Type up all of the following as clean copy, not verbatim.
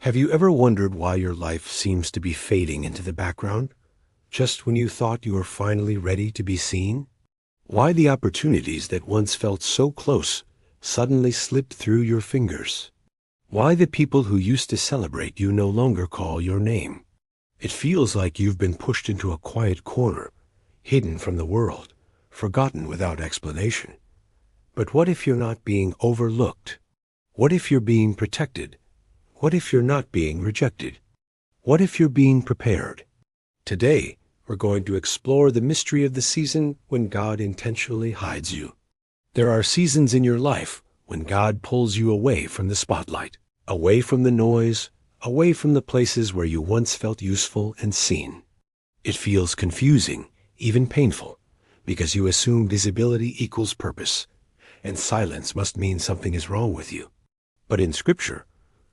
Have you ever wondered why your life seems to be fading into the background, just when you thought you were finally ready to be seen? Why the opportunities that once felt so close suddenly slipped through your fingers? Why the people who used to celebrate you no longer call your name? It feels like you've been pushed into a quiet corner, hidden from the world, forgotten without explanation. But what if you're not being overlooked? What if you're being protected? What if you're not being rejected? What if you're being prepared? Today, we're going to explore the mystery of the season when God intentionally hides you. There are seasons in your life when God pulls you away from the spotlight, away from the noise, away from the places where you once felt useful and seen. It feels confusing, even painful, because you assume visibility equals purpose, and silence must mean something is wrong with you. But in Scripture,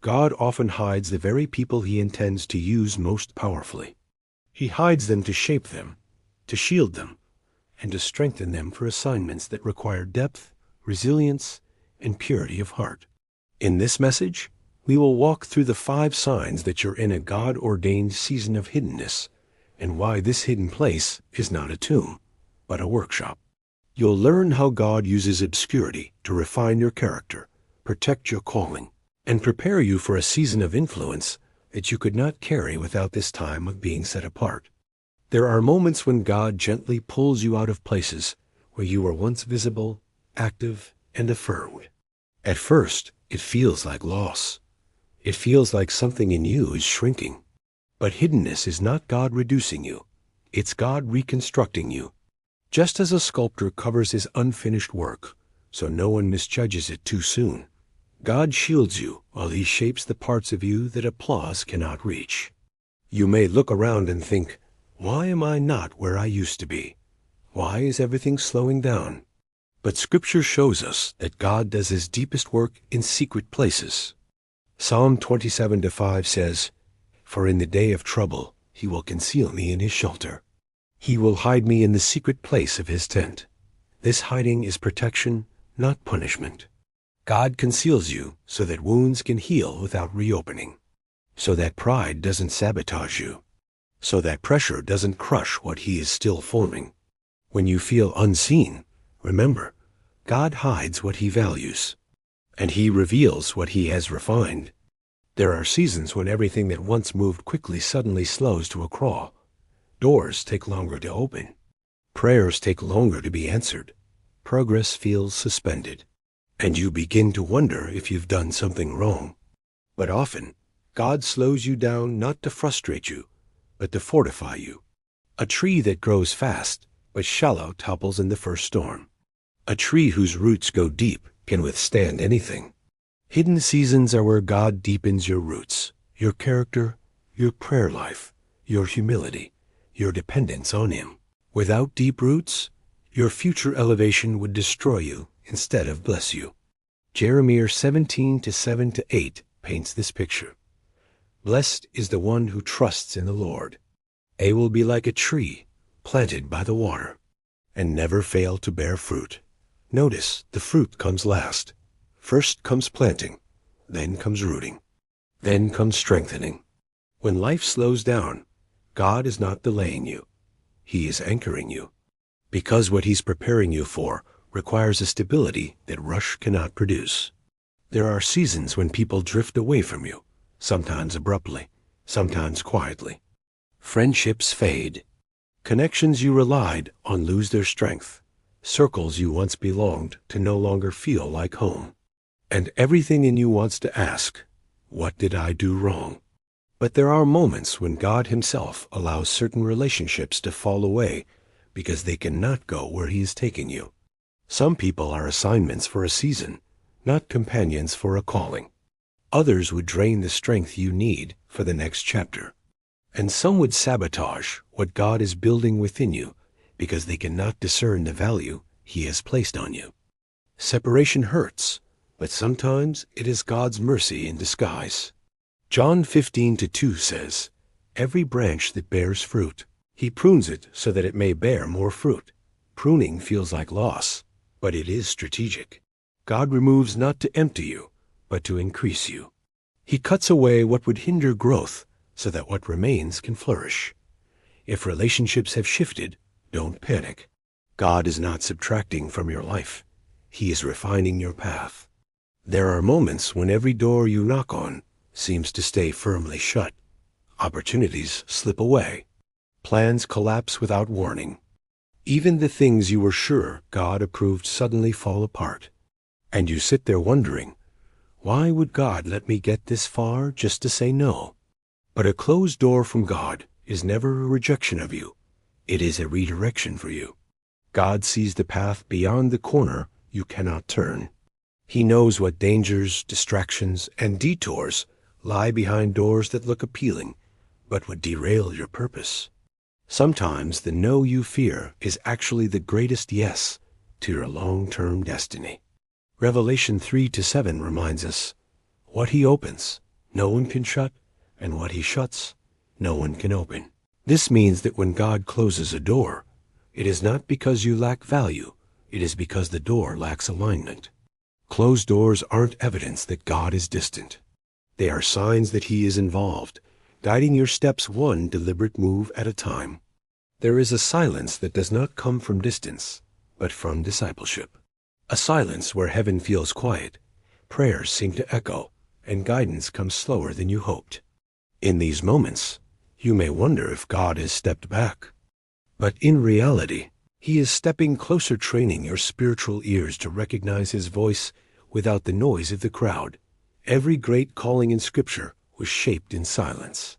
God often hides the very people he intends to use most powerfully. He hides them to shape them, to shield them, and to strengthen them for assignments that require depth, resilience, and purity of heart. In this message, we will walk through the 5 signs that you're in a God-ordained season of hiddenness, and why this hidden place is not a tomb, but a workshop. You'll learn how God uses obscurity to refine your character, protect your calling, and prepare you for a season of influence that you could not carry without this time of being set apart. There are moments when God gently pulls you out of places where you were once visible, active, and affirmed. At first, it feels like loss. It feels like something in you is shrinking. But hiddenness is not God reducing you. It's God reconstructing you. Just as a sculptor covers his unfinished work, so no one misjudges it too soon, God shields you while he shapes the parts of you that applause cannot reach. You may look around and think, why am I not where I used to be? Why is everything slowing down? But Scripture shows us that God does his deepest work in secret places. Psalm 27:5 says, "For in the day of trouble he will conceal me in his shelter. He will hide me in the secret place of his tent." This hiding is protection, not punishment. God conceals you so that wounds can heal without reopening, so that pride doesn't sabotage you, so that pressure doesn't crush what he is still forming. When you feel unseen, remember, God hides what he values, and he reveals what he has refined. There are seasons when everything that once moved quickly suddenly slows to a crawl. Doors take longer to open. Prayers take longer to be answered. Progress feels suspended. And you begin to wonder if you've done something wrong. But often, God slows you down not to frustrate you, but to fortify you. A tree that grows fast, but shallow topples in the first storm. A tree whose roots go deep can withstand anything. Hidden seasons are where God deepens your roots, your character, your prayer life, your humility, your dependence on him. Without deep roots, your future elevation would destroy you instead of bless you. Jeremiah 17:7-8 paints this picture. Blessed is the one who trusts in the Lord. They will be like a tree planted by the water and never fail to bear fruit. Notice the fruit comes last. First comes planting, then comes rooting, then comes strengthening. When life slows down, God is not delaying you. He is anchoring you, because what he's preparing you for requires a stability that rush cannot produce. There are seasons when people drift away from you, sometimes abruptly, sometimes quietly. Friendships fade. Connections you relied on lose their strength. Circles you once belonged to no longer feel like home. And everything in you wants to ask, what did I do wrong? But there are moments when God himself allows certain relationships to fall away because they cannot go where he is taking you. Some people are assignments for a season, not companions for a calling. Others would drain the strength you need for the next chapter. And some would sabotage what God is building within you because they cannot discern the value he has placed on you. Separation hurts, but sometimes it is God's mercy in disguise. John 15:2 says, "Every branch that bears fruit, he prunes it so that it may bear more fruit." Pruning feels like loss, but it is strategic. God removes not to empty you, but to increase you. He cuts away what would hinder growth so that what remains can flourish. If relationships have shifted, don't panic. God is not subtracting from your life. He is refining your path. There are moments when every door you knock on seems to stay firmly shut. Opportunities slip away. Plans collapse without warning. Even the things you were sure God approved suddenly fall apart. And you sit there wondering, why would God let me get this far just to say no? But a closed door from God is never a rejection of you. It is a redirection for you. God sees the path beyond the corner you cannot turn. He knows what dangers, distractions, and detours lie behind doors that look appealing, but would derail your purpose. Sometimes the no you fear is actually the greatest yes to your long-term destiny. Revelation 3-7 reminds us, what he opens, no one can shut, and what he shuts, no one can open. This means that when God closes a door, it is not because you lack value, it is because the door lacks alignment. Closed doors aren't evidence that God is distant. They are signs that he is involved, guiding your steps one deliberate move at a time. There is a silence that does not come from distance, but from discipleship. A silence where heaven feels quiet, prayers seem to echo, and guidance comes slower than you hoped. In these moments, you may wonder if God has stepped back. But in reality, he is stepping closer, training your spiritual ears to recognize his voice without the noise of the crowd. Every great calling in Scripture was shaped in silence.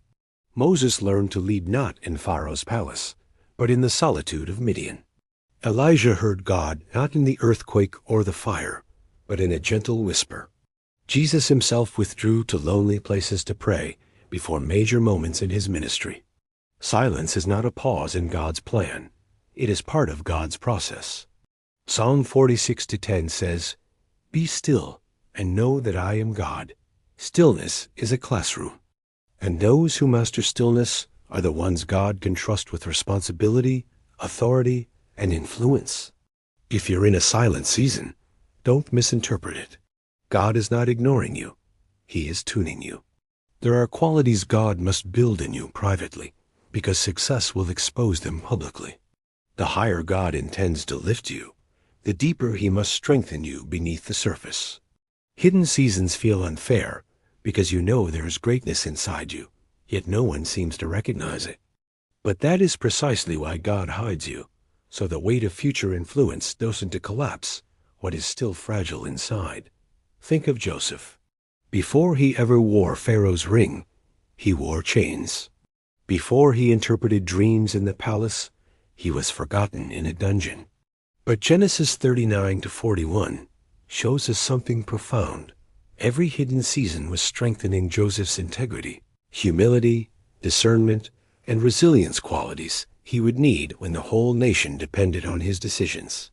Moses learned to lead not in Pharaoh's palace, but in the solitude of Midian. Elijah heard God not in the earthquake or the fire, but in a gentle whisper. Jesus himself withdrew to lonely places to pray before major moments in his ministry. Silence is not a pause in God's plan. It is part of God's process. Psalm 46-10 says, "Be still and know that I am God." Stillness is a classroom, and those who master stillness are the ones God can trust with responsibility, authority, and influence. If you're in a silent season, don't misinterpret it. God is not ignoring you. He is tuning you. There are qualities God must build in you privately, because success will expose them publicly. The higher God intends to lift you, the deeper he must strengthen you beneath the surface. Hidden seasons feel unfair because you know there is greatness inside you, yet no one seems to recognize it. But that is precisely why God hides you, so the weight of future influence doesn't collapse what is still fragile inside. Think of Joseph. Before he ever wore Pharaoh's ring, he wore chains. Before he interpreted dreams in the palace, he was forgotten in a dungeon. But Genesis 39-41 shows us something profound. Every hidden season was strengthening Joseph's integrity, humility, discernment, and resilience, qualities he would need when the whole nation depended on his decisions.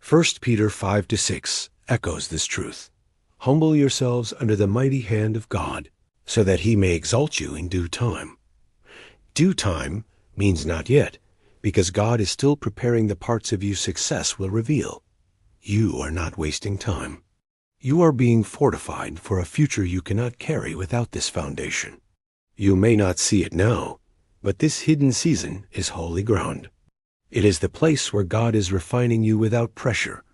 1 Peter 5-6 echoes this truth. Humble yourselves under the mighty hand of God, so that he may exalt you in due time. Due time means not yet, because God is still preparing the parts of you success will reveal. You are not wasting time. You are being fortified for a future you cannot carry without this foundation. You may not see it now, but this hidden season is holy ground. It is the place where God is refining you without pressure,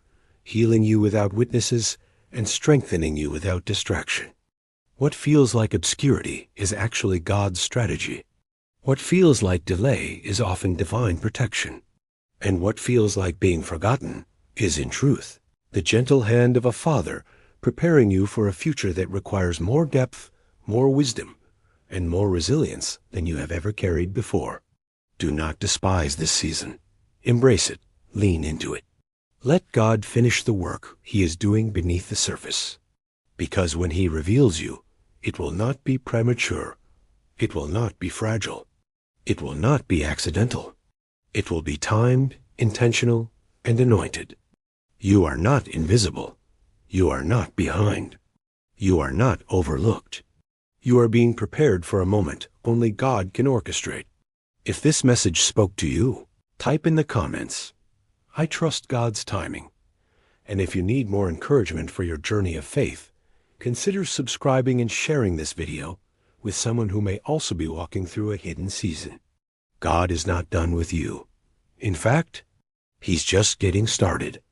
healing you without witnesses, and strengthening you without distraction. What feels like obscurity is actually God's strategy. What feels like delay is often divine protection. And what feels like being forgotten is, in truth, the gentle hand of a father preparing you for a future that requires more depth, more wisdom, and more resilience than you have ever carried before. Do not despise this season. Embrace it. Lean into it. Let God finish the work he is doing beneath the surface. Because when he reveals you, it will not be premature. It will not be fragile. It will not be accidental. It will be timed, intentional, and anointed. You are not invisible. You are not behind. You are not overlooked. You are being prepared for a moment only God can orchestrate. If this message spoke to you, type in the comments, "I trust God's timing." And if you need more encouragement for your journey of faith, consider subscribing and sharing this video with someone who may also be walking through a hidden season. God is not done with you. In fact, He's just getting started.